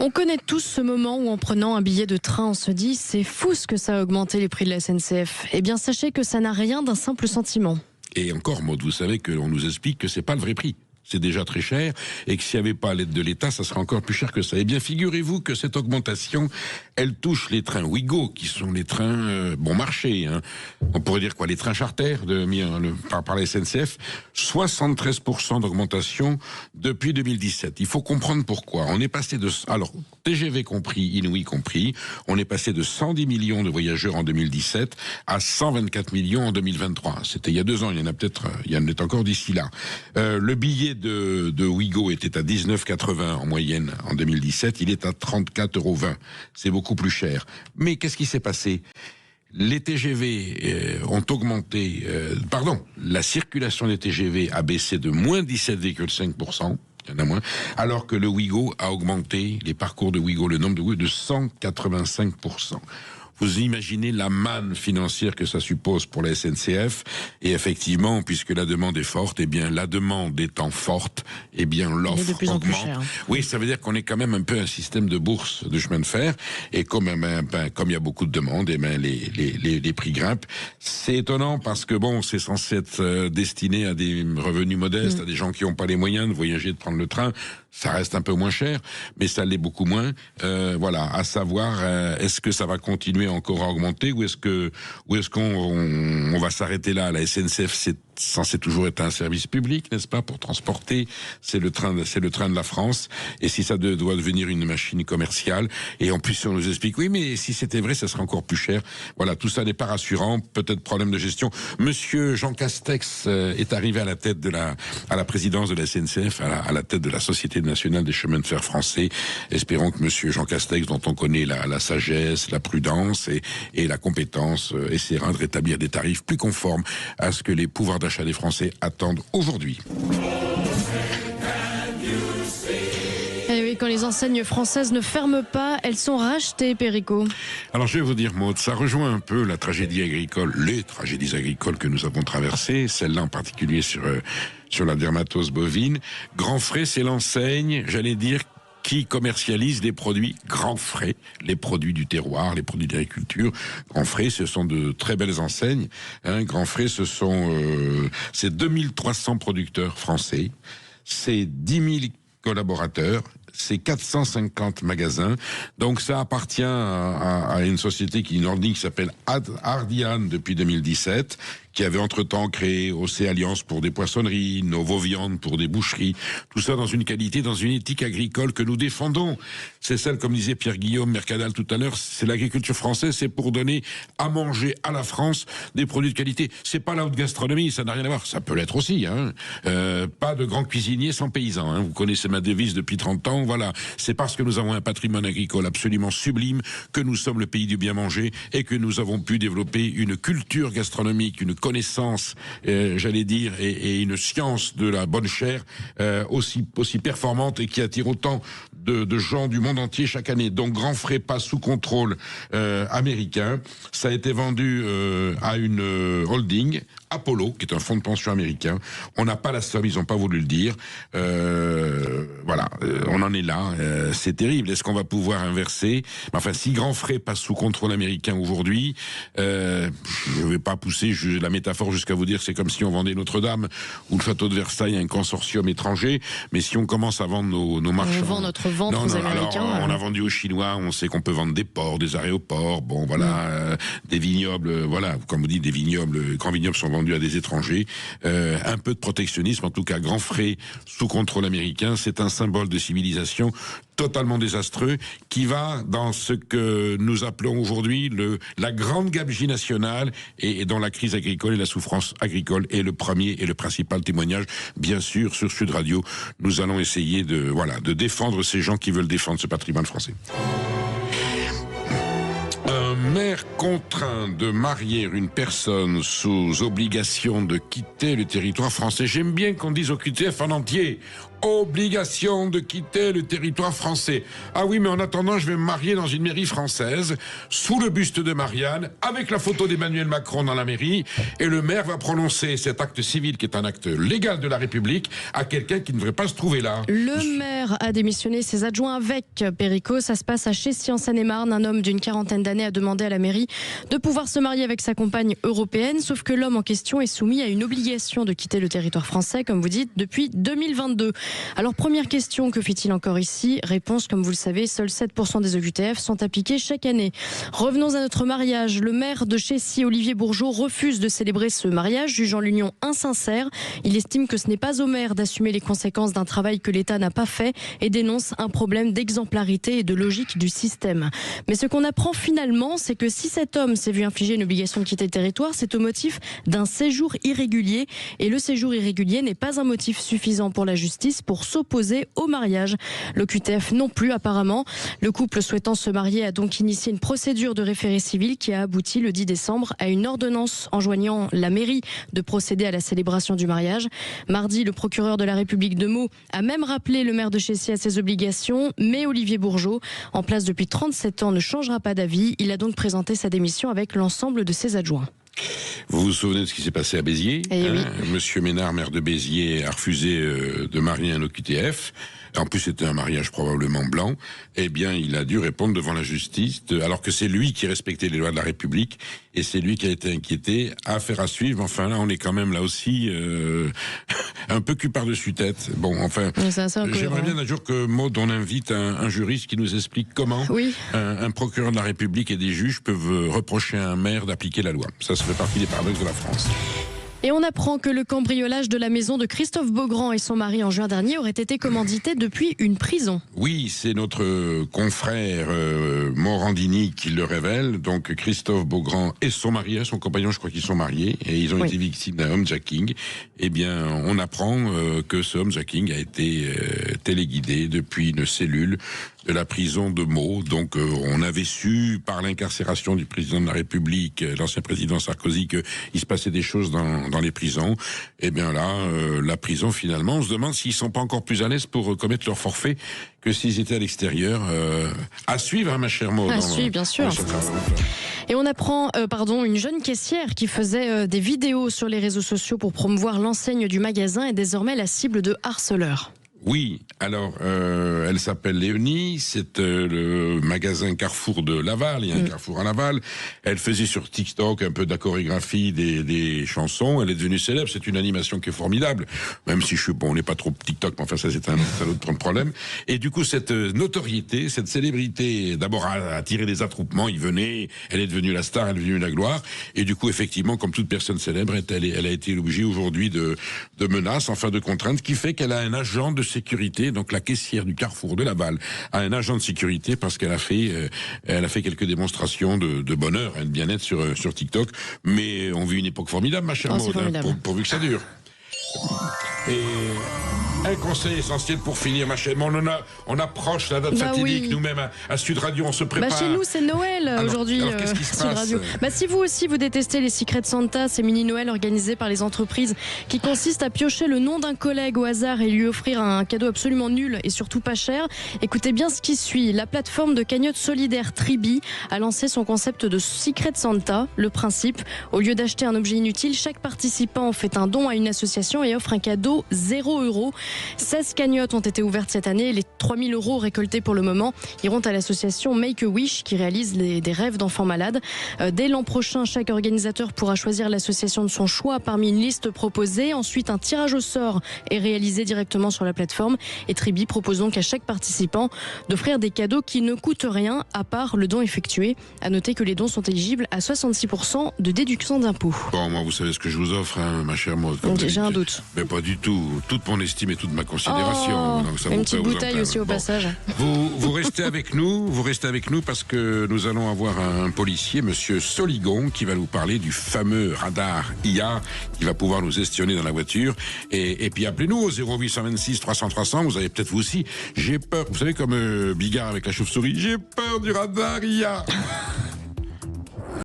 On connaît tous ce moment où en prenant un billet de train, on se dit « c'est fou ce que ça a augmenté les prix de la SNCF ». Eh bien sachez que ça n'a rien d'un simple sentiment. Et encore, Maud, vous savez qu'on nous explique que c'est pas le vrai prix. C'est déjà très cher, et que s'il n'y avait pas l'aide de l'État, ça serait encore plus cher que ça. Eh bien, figurez-vous que cette augmentation, elle touche les trains Ouigo, qui sont les trains bon marché. Hein. On pourrait dire quoi, les trains charters par la SNCF, 73% d'augmentation depuis 2017. Il faut comprendre pourquoi. On est passé de, alors TGV compris, Inouï compris, on est passé de 110 millions de voyageurs en 2017 à 124 millions en 2023. C'était il y a 2 ans. Il y en a peut-être, il y en est encore d'ici là. Le billet de Ouigo était à 19,80 en moyenne en 2017, il est à 34,20 €. C'est beaucoup plus cher. Mais qu'est-ce qui s'est passé ? Les TGV ont augmenté, la circulation des TGV a baissé de moins 17,5%. Il y en a moins. Alors que le Ouigo a augmenté, les parcours de Ouigo, le nombre de Ouigo de 185%. Vous imaginez la manne financière que ça suppose pour la SNCF. Et effectivement, puisque la demande est forte, eh bien, la demande étant forte, eh bien, l'offre augmente. Oui, ça veut dire qu'on est quand même un peu un système de bourse de chemin de fer. Et comme il y a beaucoup de demandes, eh bien, les prix grimpent. C'est étonnant parce que bon, c'est censé être destiné à des revenus modestes, à des gens qui n'ont pas les moyens de voyager, de prendre le train. Ça reste un peu moins cher, mais ça l'est beaucoup moins. Voilà, à savoir, est-ce que ça va continuer encore à augmenter ou est-ce qu'on va s'arrêter là? La SNCF, c'est censé toujours être un service public, n'est-ce pas, pour transporter. C'est le train de la France. Et si ça doit devenir une machine commerciale, et en plus on nous explique, oui, mais si c'était vrai, ça serait encore plus cher. Voilà, tout ça n'est pas rassurant. Peut-être problème de gestion. Monsieur Jean Castex est arrivé à la présidence de la SNCF, à la tête de la Société nationale des chemins de fer français. Espérons que monsieur Jean Castex, dont on connaît la sagesse, la prudence et la compétence, essaiera de rétablir des tarifs plus conformes à ce que les pouvoirs d'achat des Français attendent aujourd'hui. Et oui, quand les enseignes françaises ne ferment pas, elles sont rachetées, Perico. Alors je vais vous dire, Maud, ça rejoint un peu la tragédie agricole, les tragédies agricoles que nous avons traversées, celle-là en particulier sur la dermatose bovine. Grand Frais, c'est l'enseigne, j'allais dire, qui commercialise des produits Grand Frais, les produits du terroir, les produits d'agriculture. Grand Frais, ce sont de très belles enseignes. Grand Frais, c'est 2300 producteurs français, c'est 10 000 collaborateurs, c'est 450 magasins. Donc ça appartient à une société qui s'appelle Ardian depuis 2017, qui avait entre-temps créé OC Alliance pour des poissonneries, Novo Viande pour des boucheries, tout ça dans une qualité, dans une éthique agricole que nous défendons. C'est celle, comme disait Pierre-Guillaume Mercadal tout à l'heure, c'est l'agriculture française, c'est pour donner à manger à la France des produits de qualité. C'est pas la haute gastronomie, ça n'a rien à voir. Ça peut l'être aussi, hein. Pas de grands cuisiniers sans paysans, hein. Vous connaissez ma devise depuis 30 ans, voilà. C'est parce que nous avons un patrimoine agricole absolument sublime que nous sommes le pays du bien manger et que nous avons pu développer une culture gastronomique, une connaissance, j'allais dire, et une science de la bonne chair aussi performante et qui attire autant de gens du monde entier chaque année. Donc Grand Frais passe sous contrôle américain. Ça a été vendu à une holding, Apollo, qui est un fonds de pension américain. On n'a pas la somme, ils n'ont pas voulu le dire. Voilà, on en est là. C'est terrible. Est-ce qu'on va pouvoir inverser? Enfin, si Grand Frais passe sous contrôle américain aujourd'hui, je ne vais pas pousser la métaphore jusqu'à vous dire que c'est comme si on vendait Notre-Dame ou le château de Versailles à un consortium étranger. Mais si on commence à vendre nos marchands... On vend notre vente aux Américains. Alors, on a vendu aux Chinois, on sait qu'on peut vendre des ports, des aéroports, bon voilà, des vignobles, voilà, comme vous dites, des vignobles, grands vignobles sont vendus à des étrangers. Un peu de protectionnisme, en tout cas Grand Frais sous contrôle américain, c'est un symbole de civilisation totalement désastreux qui va dans ce que nous appelons aujourd'hui la grande gabegie nationale et dont la crise agricole et la souffrance agricole est le premier et le principal témoignage. Bien sûr, sur Sud Radio, nous allons essayer de défendre ces gens qui veulent défendre ce patrimoine français. Mais maire contraint de marier une personne sous obligation de quitter le territoire français. J'aime bien qu'on dise au QTF en entier, obligation de quitter le territoire français. Ah oui, mais en attendant, je vais me marier dans une mairie française, sous le buste de Marianne, avec la photo d'Emmanuel Macron dans la mairie, et le maire va prononcer cet acte civil, qui est un acte légal de la République, à quelqu'un qui ne devrait pas se trouver là. Le maire a démissionné ses adjoints avec Perico. Ça se passe à Chessy en Seine-et-Marne. Un homme d'une quarantaine d'années a demandé à la mairie de pouvoir se marier avec sa compagne européenne, sauf que l'homme en question est soumis à une obligation de quitter le territoire français, comme vous dites, depuis 2022. Alors première question, que fait-il encore ici? Réponse, comme vous le savez, seuls 7% des OQTF sont appliqués chaque année. Revenons à notre mariage. Le maire de Chessy, Olivier Bourgeot, refuse de célébrer ce mariage, jugeant l'union insincère. Il estime que ce n'est pas au maire d'assumer les conséquences d'un travail que l'État n'a pas fait et dénonce un problème d'exemplarité et de logique du système. Mais ce qu'on apprend finalement, c'est que si cet homme s'est vu infliger une obligation de quitter le territoire, c'est au motif d'un séjour irrégulier. Et le séjour irrégulier n'est pas un motif suffisant pour la justice pour s'opposer au mariage. L'OQTF non plus apparemment. Le couple souhaitant se marier a donc initié une procédure de référé civil qui a abouti le 10 décembre à une ordonnance enjoignant la mairie de procéder à la célébration du mariage. Mardi, le procureur de la République de Meaux a même rappelé le maire de Chessy à ses obligations, mais Olivier Bourgeot, en place depuis 37 ans, ne changera pas d'avis. Il a donc présenté sa démission avec l'ensemble de ses adjoints. Vous vous souvenez de ce qui s'est passé à Béziers? Oui. Monsieur Ménard, maire de Béziers, a refusé de marier un OQTF. En plus, c'était un mariage probablement blanc. Eh bien, il a dû répondre devant la justice, alors que c'est lui qui respectait les lois de la République, et c'est lui qui a été inquiété. Affaire à suivre. Enfin, là, on est quand même là aussi un peu cul par-dessus tête. Bon, enfin, j'aimerais bien un jour que Maud, on invite un juriste qui nous explique comment un procureur de la République et des juges peuvent reprocher à un maire d'appliquer la loi. Ça fait partie des paradoxes de la France. Et on apprend que le cambriolage de la maison de Christophe Beaugrand et son mari en juin dernier aurait été commandité depuis une prison. Oui, c'est notre confrère Morandini qui le révèle. Donc Christophe Beaugrand et son mari, son compagnon, je crois qu'ils sont mariés, et ils ont été victimes d'un homejacking. Eh bien, on apprend que ce homejacking a été téléguidé depuis une cellule de la prison de Meaux. Donc on avait su par l'incarcération du président de la République, l'ancien président Sarkozy, qu'il se passait des choses dans les prisons. Eh bien là, la prison finalement, on se demande s'ils sont pas encore plus à l'aise pour commettre leur forfait que s'ils étaient à l'extérieur. À suivre, hein, ma chère Maud. À suivre, bien sûr. Et on apprend, une jeune caissière qui faisait des vidéos sur les réseaux sociaux pour promouvoir l'enseigne du magasin est désormais la cible de harceleurs. Oui, alors elle s'appelle Léonie, c'est le magasin Carrefour de Laval, il y a un Carrefour à Laval. Elle faisait sur TikTok un peu de la chorégraphie des chansons, elle est devenue célèbre, c'est une animation qui est formidable, même si on n'est pas trop TikTok, mais enfin ça c'est un autre problème. Et du coup cette notoriété, cette célébrité, d'abord a attiré des attroupements, ils venaient, elle est devenue la star, elle est devenue la gloire, et du coup effectivement comme toute personne célèbre, elle a été l'objet aujourd'hui de menaces, enfin de contraintes, qui fait qu'elle a un agent de sécurité, donc la caissière du Carrefour de Laval a un agent de sécurité parce qu'elle a fait quelques démonstrations de bonheur et de bien-être sur TikTok, mais on vit une époque formidable, ma chère Maud, pourvu que ça dure. Et un conseil essentiel pour finir, ma chère. On approche la date fatidique, nous-mêmes à Sud Radio, on se prépare. Chez nous, c'est Noël aujourd'hui. Alors qu'est-ce qui se Sud passe Radio. Si vous aussi vous détestez les Secrets Santa, ces mini-Noël organisés par les entreprises qui consistent à piocher le nom d'un collègue au hasard et lui offrir un cadeau absolument nul et surtout pas cher, écoutez bien ce qui suit. La plateforme de cagnotte solidaire Tribi a lancé son concept de Secret Santa. Le principe, au lieu d'acheter un objet inutile, chaque participant fait un don à une association et offre un cadeau 0 €. 16 cagnottes ont été ouvertes cette année. Les 3 000 € récoltés pour le moment iront à l'association Make-A-Wish qui réalise des rêves d'enfants malades. Dès l'an prochain, chaque organisateur pourra choisir l'association de son choix parmi une liste proposée. Ensuite, un tirage au sort est réalisé directement sur la plateforme. Et Tribi propose donc à chaque participant d'offrir des cadeaux qui ne coûtent rien à part le don effectué. À noter que les dons sont éligibles à 66% de déduction d'impôts. Bon, moi, vous savez ce que je vous offre, hein, ma chère Maud. J'ai un doute. Mais pas du tout. Toute mon estime et toute ma considération. Donc ça une petite bouteille aussi au passage. Vous restez avec nous. Vous restez avec nous parce que nous allons avoir un policier, monsieur Soligon, qui va nous parler du fameux radar IA qui va pouvoir nous espionner dans la voiture. Et puis appelez-nous au 0826 300 300. Vous avez peut-être vous aussi. J'ai peur. Vous savez comme Bigard avec la chauve-souris. J'ai peur du radar IA.